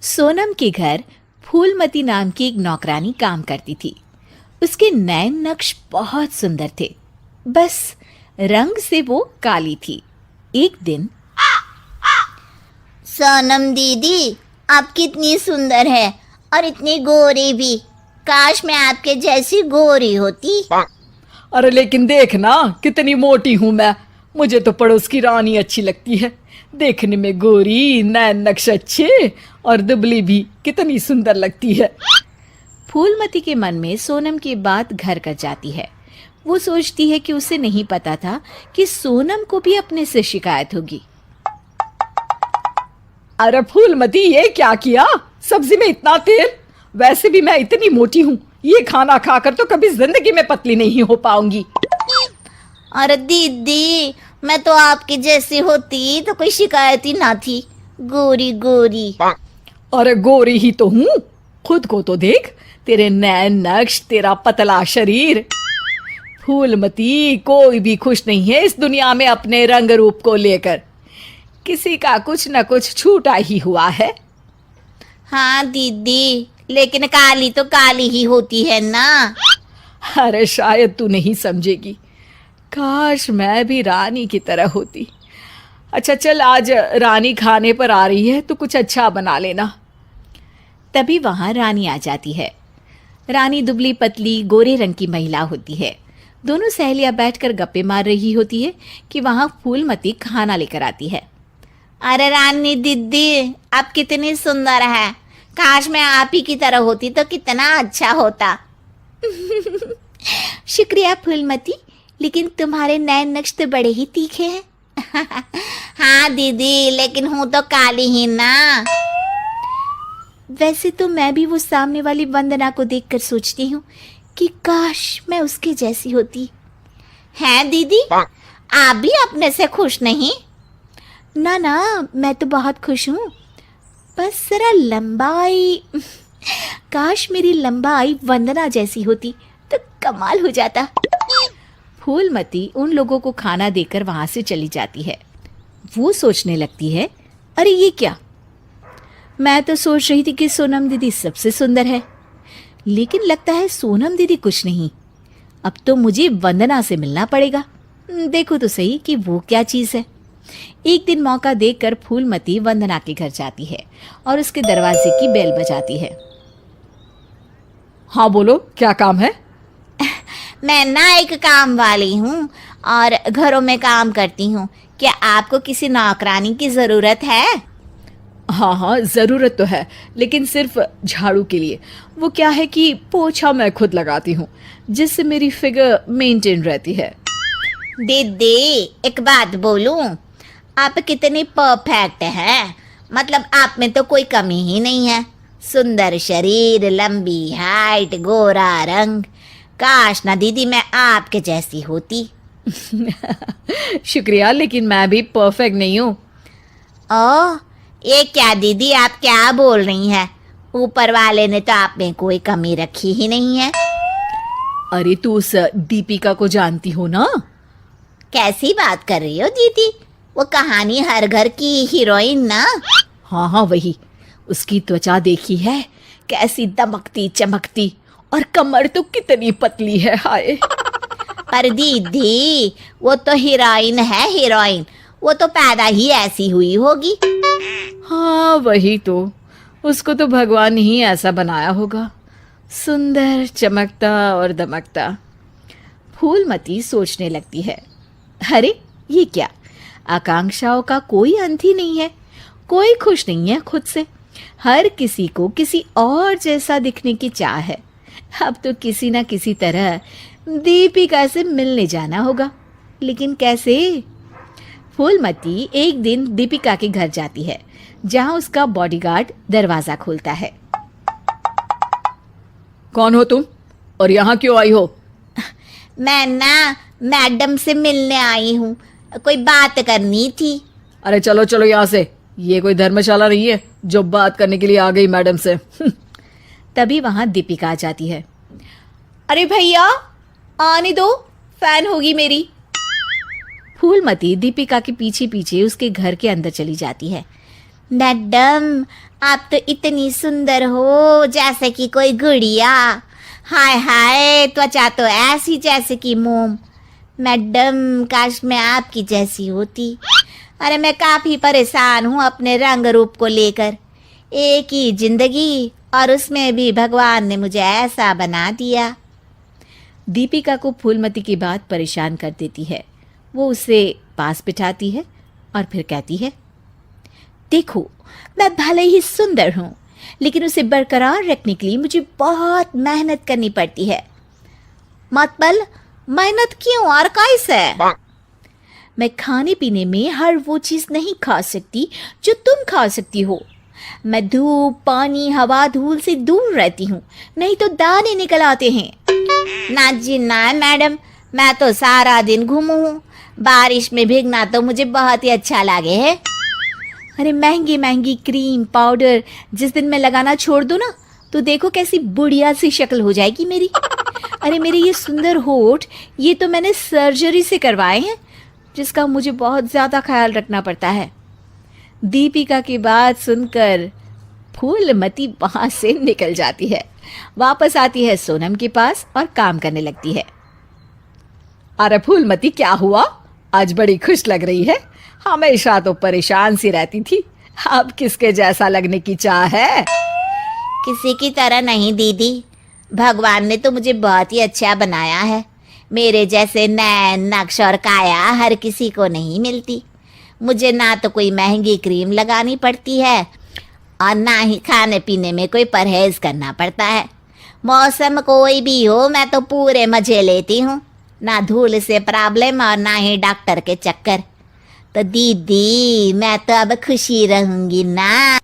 सोनम के घर फूलमती नाम की एक नौकरानी काम करती थी। उसके नैन नक्श बहुत सुंदर थे, बस रंग से वो काली थी। एक दिन, सोनम दीदी, आप कितनी सुंदर है और इतनी गोरी भी। काश मैं आपके जैसी गोरी होती। अरे लेकिन देख ना, कितनी मोटी हूं मैं। मुझे तो पड़ोस की रानी अच्छी लगती है। देखने में गोरी, नैन नक्श अच्छे और दुबली भी कितनी सुंदर लगती है। फूलमती के मन में सोनम की बात घर कर जाती है। वो सोचती है कि उसे नहीं पता था कि सोनम को भी अपने से शिकायत होगी। अरे फूलमती, ये क्या किया? सब्जी में इतना तेल। वैसे भी मैं इतनी मोटी हूँ, ये खाना खाकर तो कभी जिंदगी में पतली नहीं हो पाऊंगी। अरे दीदी, मैं तो आपकी जैसी होती तो कोई शिकायत ही ना थी। गोरी गोरी। अरे गोरी ही तो हूँ, खुद को तो देख। तेरे नैन नक्श, तेरा पतला शरीर। फूलमती, कोई भी खुश नहीं है इस दुनिया में अपने रंग रूप को लेकर। किसी का कुछ न कुछ छूटा ही हुआ है। हाँ दीदी, लेकिन काली तो काली ही होती है ना। अरे शायद तू नहीं समझेगी। काश मैं भी रानी की तरह होती। अच्छा चल, आज रानी खाने पर आ रही है तो कुछ अच्छा बना लेना। तभी वहां रानी आ जाती है। रानी दुबली पतली गोरे रंग की महिला होती है। दोनों सहेलियां बैठकर गप्पे मार रही होती है कि वहां फूलमती खाना लेकर आती है। अरे रानी दीदी, आप कितनी सुंदर है। काश मैं आप ही की तरह होती तो कितना अच्छा होता। शुक्रिया फूलमती, लेकिन तुम्हारे नैन नक्श तो बड़े ही तीखे हैं। हाँ दीदी, लेकिन हूँ तो काली ही ना। वैसे तो मैं भी वो सामने वाली वंदना को देखकर सोचती हूँ कि काश मैं उसके जैसी होती। हैं दीदी, आप भी अपने से खुश नहीं? ना ना, मैं तो बहुत खुश हूँ। बस जरा लंबाई, काश मेरी लंबाई वंदना जैसी होती तो कमाल हो जाता। फूलमती उन लोगों को खाना देकर वहां से चली जाती है। वो सोचने लगती है, अरे ये क्या, मैं तो सोच रही थी कि सोनम दीदी सबसे सुंदर है, लेकिन लगता है सोनम दीदी कुछ नहीं। अब तो मुझे वंदना से मिलना पड़ेगा। देखो तो सही कि वो क्या चीज़ है। एक दिन मौका देखकर फूलमती वंदना के घर जाती है और उसके दरवाजे की बेल बजाती है। हाँ बोलो, क्या काम है? मैं ना एक काम वाली हूँ और घरों में काम करती हूँ। क्या आपको किसी नौकरानी की ज़रूरत है? हाँ हाँ, ज़रूरत तो है, लेकिन सिर्फ झाड़ू के लिए। वो क्या है कि पोछा मैं खुद लगाती हूँ, जिससे मेरी फिगर मेंटेन रहती है। दीदी, एक बात बोलूं, आप कितनी परफेक्ट हैं। मतलब आप में तो कोई कमी ही नहीं है। सुंदर शरीर, लंबी हाइट, गोरा रंग। काश ना दीदी मैं आपके जैसी होती। शुक्रिया, लेकिन मैं भी परफेक्ट नहीं हूँ। ओह, ये क्या दीदी, आप क्या बोल रही हैं? ऊपर वाले ने तो आप में कोई कमी रखी ही नहीं है। अरे तू उस दीपिका को जानती हो ना? कैसी बात कर रही हो दीदी? वो कहानी हर घर की हीरोइन ना? हाँ हाँ वही। उसकी त्वचा देखी है, कैसी दमकती चमकती, और कमर तो कितनी पतली है, हाय। पर दीदी, वो तो हीरोइन है, हीरोइन। वो तो पैदा ही ऐसी हुई होगी। हाँ वही तो, उसको तो भगवान ही ऐसा बनाया होगा, सुंदर, चमकता और दमकता। फूलमती सोचने लगती है, अरे ये क्या, आकांक्षाओं का कोई अंत ही नहीं है। कोई खुश नहीं है खुद से। हर किसी को किसी और जैसा दिखने की चाह है। अब तो किसी ना किसी तरह दीपिका से मिलने जाना होगा, लेकिन कैसे? फूलमती एक दिन दीपिका के घर जाती है, जहां उसका बॉडीगार्ड दरवाजा खोलता है। कौन हो तुम और यहाँ क्यों आई हो? मैं ना मैडम से मिलने आई हूँ, कोई बात करनी थी। अरे चलो चलो यहाँ से, ये कोई धर्मशाला नहीं है जो बात करने के लिए आ गई मैडम से। तभी वहां दीपिका आ जाती है। अरे भैया आने दो, फैन होगी मेरी। फूलमती दीपिका के पीछे पीछे उसके घर के अंदर चली जाती है। मैडम, आप तो इतनी सुंदर हो जैसे कि कोई गुड़िया। हाय हाय, त्वचा तो ऐसी जैसे कि मोम। मैडम, काश मैं आपकी जैसी होती। अरे मैं काफ़ी परेशान हूँ अपने रंग रूप को लेकर। एक ही जिंदगी और उसमें भी भगवान ने मुझे ऐसा बना दिया। दीपिका को फूलमती की बात परेशान कर देती है। वो उसे पास बिठाती है और फिर कहती है, देखो, मैं भले ही सुंदर हूँ, लेकिन उसे बरकरार रखने के लिए मुझे बहुत मेहनत करनी पड़ती है। मतलब मेहनत क्यों और कैसे? मैं खाने पीने में हर वो चीज़ नहीं खा सकती जो तुम खा सकती हो। मैं धूप, पानी, हवा, धूल से दूर रहती हूँ, नहीं तो दाने निकल आते हैं। ना जी ना मैडम, मैं तो सारा दिन घूमू हूँ। बारिश में भीगना तो मुझे बहुत ही अच्छा लगे है। अरे महंगी महंगी क्रीम, पाउडर जिस दिन मैं लगाना छोड़ दूँ ना, तो देखो कैसी बुढ़िया सी शक्ल हो जाएगी मेरी। अरे मेरे ये सुंदर होठ, ये तो मैंने सर्जरी से करवाए हैं, जिसका मुझे बहुत ज़्यादा ख्याल रखना पड़ता है। दीपिका की बात सुनकर फूलमती वहाँ से निकल जाती है। वापस आती है सोनम के पास और काम करने लगती है। अरे फूलमती, क्या हुआ? आज बड़ी खुश लग रही है। हमेशा तो परेशान सी रहती थी, अब किसके जैसा लगने की चाह है? किसी की तरह नहीं दीदी, भगवान ने तो मुझे बहुत ही अच्छा बनाया है। मेरे जैसे नैन, नक्श और काया हर किसी को नहीं मिलती। मुझे ना तो कोई महंगी क्रीम लगानी पड़ती है और ना ही खाने पीने में कोई परहेज करना पड़ता है। मौसम कोई भी हो, मैं तो पूरे मजे लेती हूँ। ना धूल से प्रॉब्लम और ना ही डॉक्टर के चक्कर। तो दीदी, मैं तो अब खुशी रहूंगी ना।